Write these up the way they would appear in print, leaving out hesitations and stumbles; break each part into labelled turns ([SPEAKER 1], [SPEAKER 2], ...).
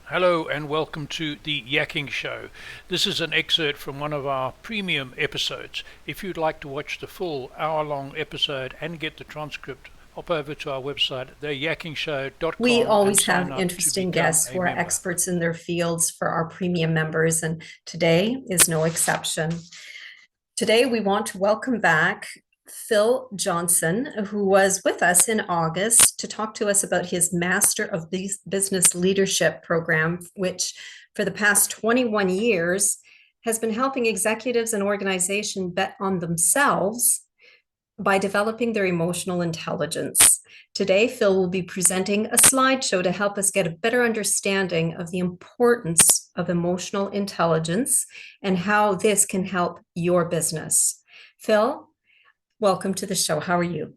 [SPEAKER 1] Hello and welcome to the Yakking Show. This is an excerpt from one of our premium episodes. If you'd like to watch the full hour-long episode and get the transcript, hop over to our website,
[SPEAKER 2] We
[SPEAKER 1] theyakingshow.com, and
[SPEAKER 2] always
[SPEAKER 1] sign
[SPEAKER 2] have
[SPEAKER 1] up to
[SPEAKER 2] interesting
[SPEAKER 1] become
[SPEAKER 2] guests
[SPEAKER 1] a
[SPEAKER 2] who are
[SPEAKER 1] member.
[SPEAKER 2] experts in their fields for our premium members, and today is no exception. Today, we want to welcome back Phil Johnson, who was with us in August to talk to us about his Master of Business Leadership program, which for the past 21 years has been helping executives and organizations bet on themselves by developing their emotional intelligence. Today, Phil will be presenting a slideshow to help us get a better understanding of the importance of emotional intelligence and how this can help your business. Phil, welcome to the show. How are you?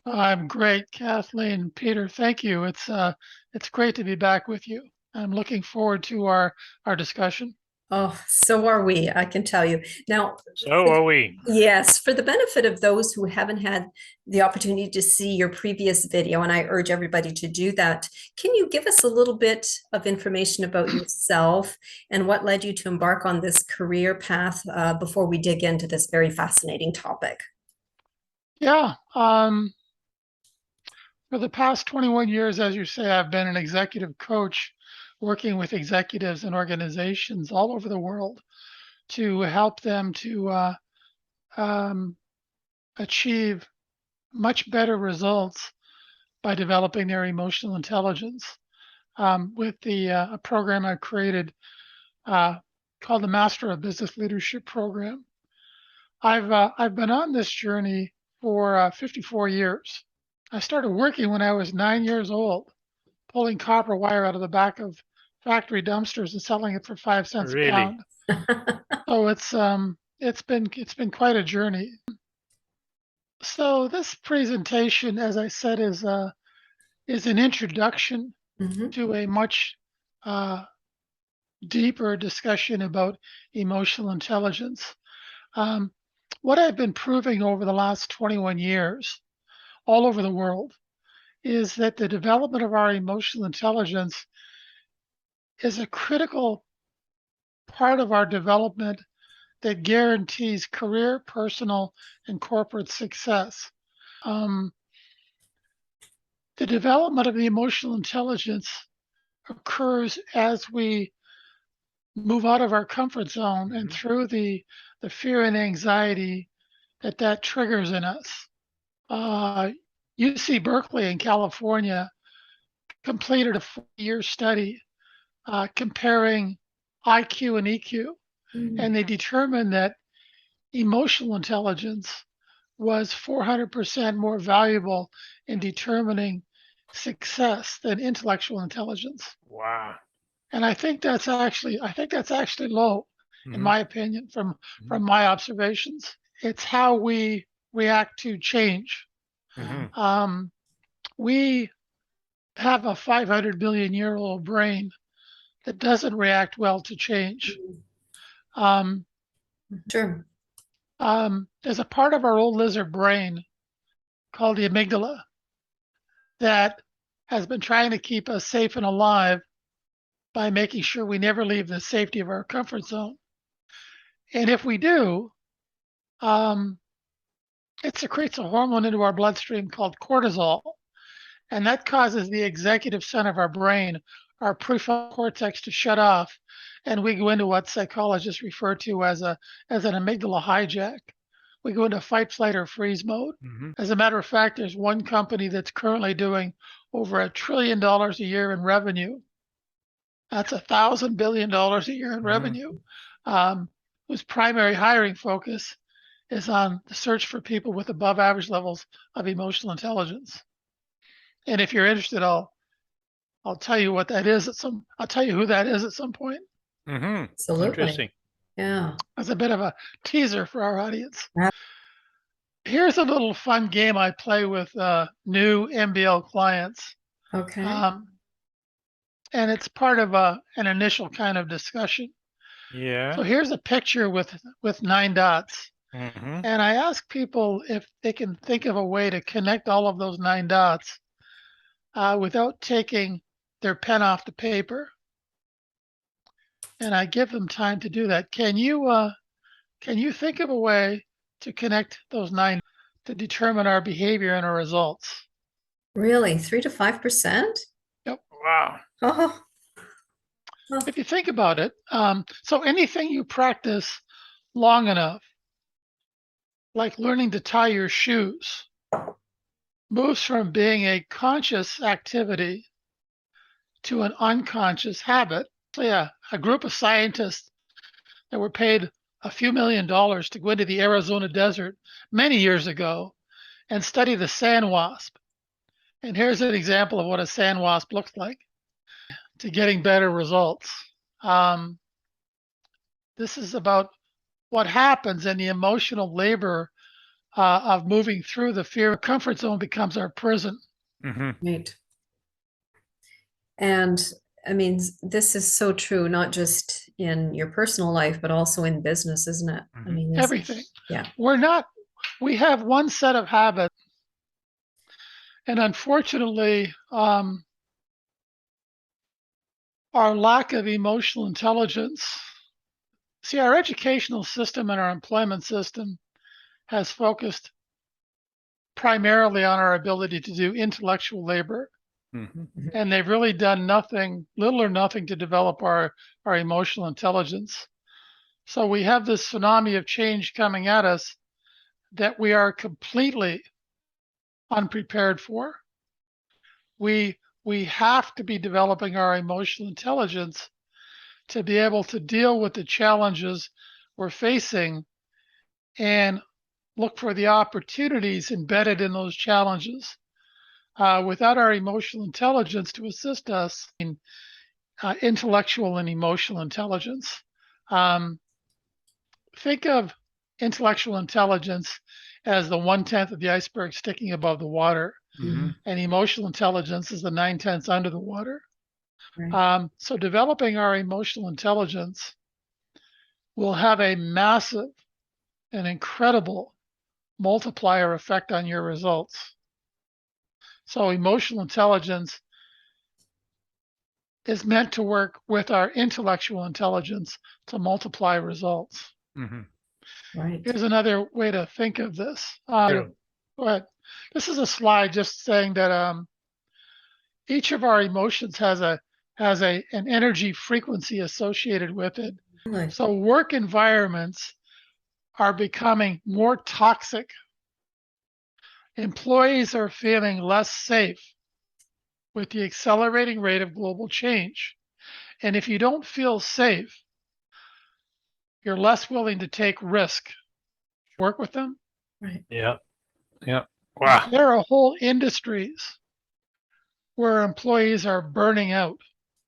[SPEAKER 3] I'm great, Kathleen. Peter, thank you. It's great to be back with you. I'm looking forward to our discussion.
[SPEAKER 2] Oh, so are we, I can tell you. Now,
[SPEAKER 1] So are we.
[SPEAKER 2] yes, for the benefit of those who haven't had the opportunity to see your previous video, and I urge everybody to do that, can you give us a little bit of information about yourself and what led you to embark on this career path before we dig into this very fascinating topic?
[SPEAKER 3] Yeah, for the past 21 years, as you say, I've been an executive coach working with executives and organizations all over the world to help them to um, achieve much better results by developing their emotional intelligence. With a program I created uh, called the Master of Business Leadership Program. I've been on this journey for 54 years. I started working when I was 9 years old, pulling copper wire out of the back of factory dumpsters and selling it for 5 cents a
[SPEAKER 1] Really?
[SPEAKER 3] pound. So it's been quite a journey. So this presentation, as I said, is an introduction
[SPEAKER 2] Mhm.
[SPEAKER 3] to a much uh, deeper discussion about emotional intelligence. Um, what I've been proving over the last 21 years, all over the world, is that the development of our emotional intelligence is a critical part of our development that guarantees career, personal, and corporate success. Um, the development of the emotional intelligence occurs as we move out of our comfort zone and
[SPEAKER 1] Mhm.
[SPEAKER 3] through the fear and anxiety that triggers in us. Uh, UC Berkeley in California completed a 4-year study comparing IQ and EQ,
[SPEAKER 2] Mhm.
[SPEAKER 3] and they determined that emotional intelligence was 400% more valuable in determining success than intellectual intelligence.
[SPEAKER 1] Wow.
[SPEAKER 3] And I think that's actually low, in
[SPEAKER 1] Hmm.
[SPEAKER 3] my opinion, from my observations. It's how we react to change.
[SPEAKER 1] Hmm.
[SPEAKER 3] Um, we have a 500 billion year old brain that doesn't react well to change. Um,
[SPEAKER 2] Sure.
[SPEAKER 3] there's a part of our old lizard brain called the amygdala that has been trying to keep us safe and alive by making sure we never leave the safety of our comfort zone. And if we do, um, it secretes a hormone into our bloodstream called cortisol, and that causes the executive center of our brain, our prefrontal cortex, to shut off, and we go into what psychologists refer to as an amygdala hijack. We go into fight, flight, or freeze mode.
[SPEAKER 1] Hmm.
[SPEAKER 3] As a matter of fact, there's one company that's currently doing over $1 trillion a year in revenue. That's $1,000 billion a year in
[SPEAKER 1] Hmm.
[SPEAKER 3] revenue, um, whose primary hiring focus is on the search for people with above average levels of emotional intelligence. And if you're interested, I'll tell you what that is I'll tell you who that is at some point
[SPEAKER 1] Hmm.
[SPEAKER 2] Absolutely.
[SPEAKER 1] Interesting.
[SPEAKER 2] Yeah.
[SPEAKER 3] as a bit of a teaser for our audience. Here's a little fun game I play with new MBL clients.
[SPEAKER 2] Okay.
[SPEAKER 3] Um, and it's part of an initial kind of discussion.
[SPEAKER 1] Yeah.
[SPEAKER 3] So here's a picture with 9 dots.
[SPEAKER 1] Hmm.
[SPEAKER 3] And I ask people if they can think of a way to connect all of those 9 dots without taking their pen off the paper. and I give them time to do that. Can you think of a way to connect those 9 to determine our behavior and our results?
[SPEAKER 2] Really? 3 to 5%?
[SPEAKER 3] Yep.
[SPEAKER 1] Wow.
[SPEAKER 2] Oh,
[SPEAKER 3] If you think about it, so anything you practice long enough, like learning to tie your shoes, moves from being a conscious activity to an unconscious habit. So yeah, a group of scientists that were paid a few $1,000,000 to go into the Arizona desert many years ago and study the sand wasp. And here's an example of what a sand wasp looks like to getting better results. This is about what happens in the emotional labor of moving through the fear. Comfort zone becomes our prison.
[SPEAKER 2] right. And I mean, this is so true, not just in your personal life, but also in business, isn't it? I mean,
[SPEAKER 3] Everything.
[SPEAKER 2] yeah.
[SPEAKER 3] We have one set of habits, and unfortunately, our lack of emotional intelligence. See, our educational system and our employment system has focused primarily on our ability to do intellectual labor. And they've really done nothing, little or nothing, to develop our emotional intelligence. So we have this tsunami of change coming at us that we are completely unprepared for. We have to be developing our emotional intelligence to be able to deal with the challenges we're facing and look for the opportunities embedded in those challenges. Without our emotional intelligence to assist us in intellectual and emotional intelligence. Think of intellectual intelligence as the 1/10 of the iceberg sticking above the water, and emotional intelligence is the 9/10 under the water.
[SPEAKER 2] Right.
[SPEAKER 3] So developing our emotional intelligence will have a massive and incredible multiplier effect on your results. So emotional intelligence is meant to work with our intellectual intelligence to multiply results.
[SPEAKER 2] Right.
[SPEAKER 3] Here's another way to think of this. Go ahead. This is a slide just saying that each of our emotions has an energy frequency associated with it.
[SPEAKER 2] Really?
[SPEAKER 3] So work environments are becoming more toxic. Employees are feeling less safe with the accelerating rate of global change. And if you don't feel safe, you're less willing to take risk. Work with them.
[SPEAKER 2] Right.
[SPEAKER 1] Yeah. Wow.
[SPEAKER 3] There are whole industries where employees are burning out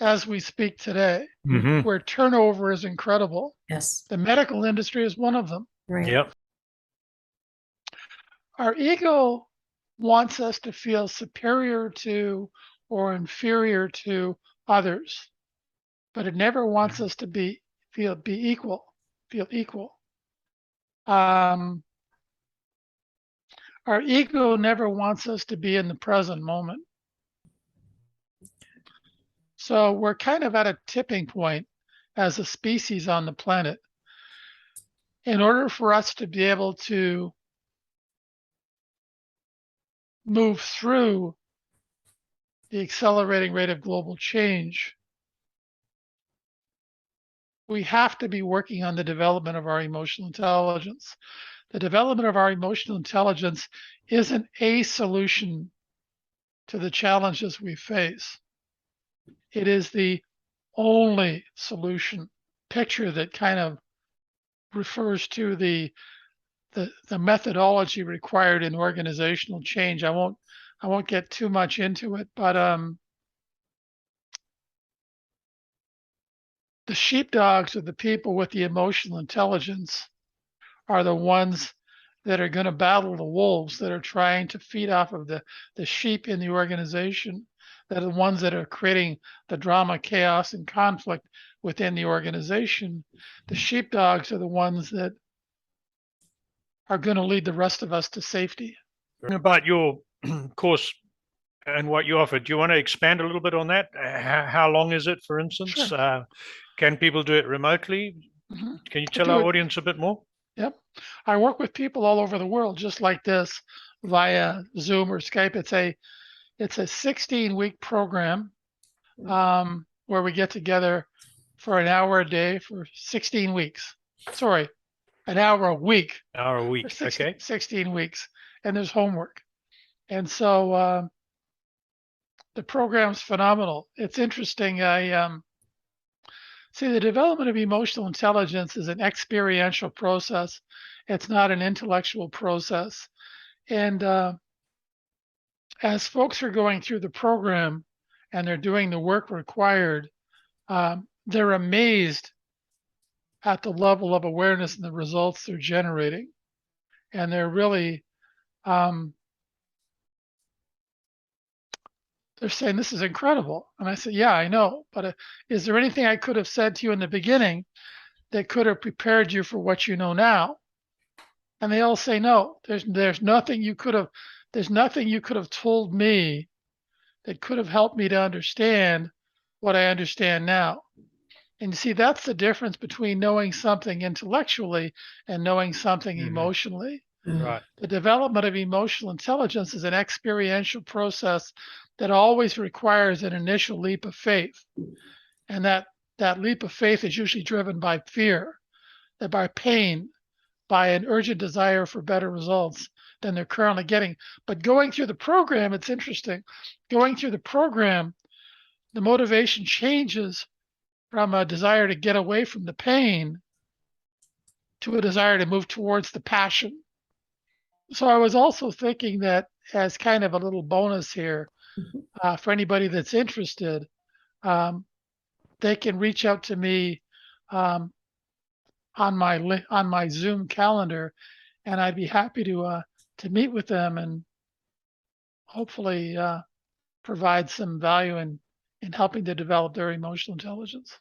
[SPEAKER 3] as we speak today, where turnover is incredible.
[SPEAKER 2] Yes.
[SPEAKER 3] The medical industry is one of them.
[SPEAKER 2] Right.
[SPEAKER 1] Yep.
[SPEAKER 3] Our ego wants us to feel superior to or inferior to others, but it never wants us to feel equal. Our ego never wants us to be in the present moment. So we're kind of at a tipping point as a species on the planet. In order for us to be able to move through the accelerating rate of global change, we have to be working on the development of our emotional intelligence. The development of our emotional intelligence isn't a solution to the challenges we face. It is the only solution. Picture that kind of refers to the methodology required in organizational change. I won't get too much into it, but the sheepdogs, or the people with the emotional intelligence, are the ones that are going to battle the wolves that are trying to feed off of the sheep in the organization. That are the ones that are creating the drama, chaos, and conflict within the organization. The sheepdogs are the ones that are going to lead the rest of us to safety.
[SPEAKER 1] About your course and what you offer, do you want to expand a little bit on that? How long is it, for instance?
[SPEAKER 3] Sure.
[SPEAKER 1] Can people do it remotely?
[SPEAKER 3] Mhm.
[SPEAKER 1] Can you
[SPEAKER 3] I
[SPEAKER 1] tell
[SPEAKER 3] do
[SPEAKER 1] our
[SPEAKER 3] it.
[SPEAKER 1] audience a bit more?
[SPEAKER 3] Yep. I work with people all over the world, just like this, via Zoom or Skype. It's a 16-week program where we get together for an hour a day for 16 weeks. Sorry, an hour a week
[SPEAKER 1] Hour a
[SPEAKER 3] for
[SPEAKER 1] week. Okay.
[SPEAKER 3] 16 weeks. And there's homework. And so the program's phenomenal. It's interesting. I see the development of emotional intelligence is an experiential process. It's not an intellectual process. And as folks are going through the program and they're doing the work required, they're amazed at the level of awareness and the results they're generating. And they're really, they're saying, this is incredible. And I said, yeah, I know. But is there anything I could have said to you in the beginning that could have prepared you for what you know now? And they all say, no, there's nothing you could have told me that could have helped me to understand what I understand now. And you see, that's the difference between knowing something intellectually and knowing something emotionally.
[SPEAKER 1] Right.
[SPEAKER 3] The development of emotional intelligence is an experiential process that always requires an initial leap of faith. And that leap of faith is usually driven by fear, by pain, by an urgent desire for better results than they're currently getting. But going through the program, it's interesting. Going through the program, the motivation changes from a desire to get away from the pain to a desire to move towards the passion. So I was also thinking that as kind of a little bonus here for anybody that's interested, they can reach out to me um, on my Zoom calendar, and I'd be happy to meet with them and hopefully provide some value in helping to develop their emotional intelligence.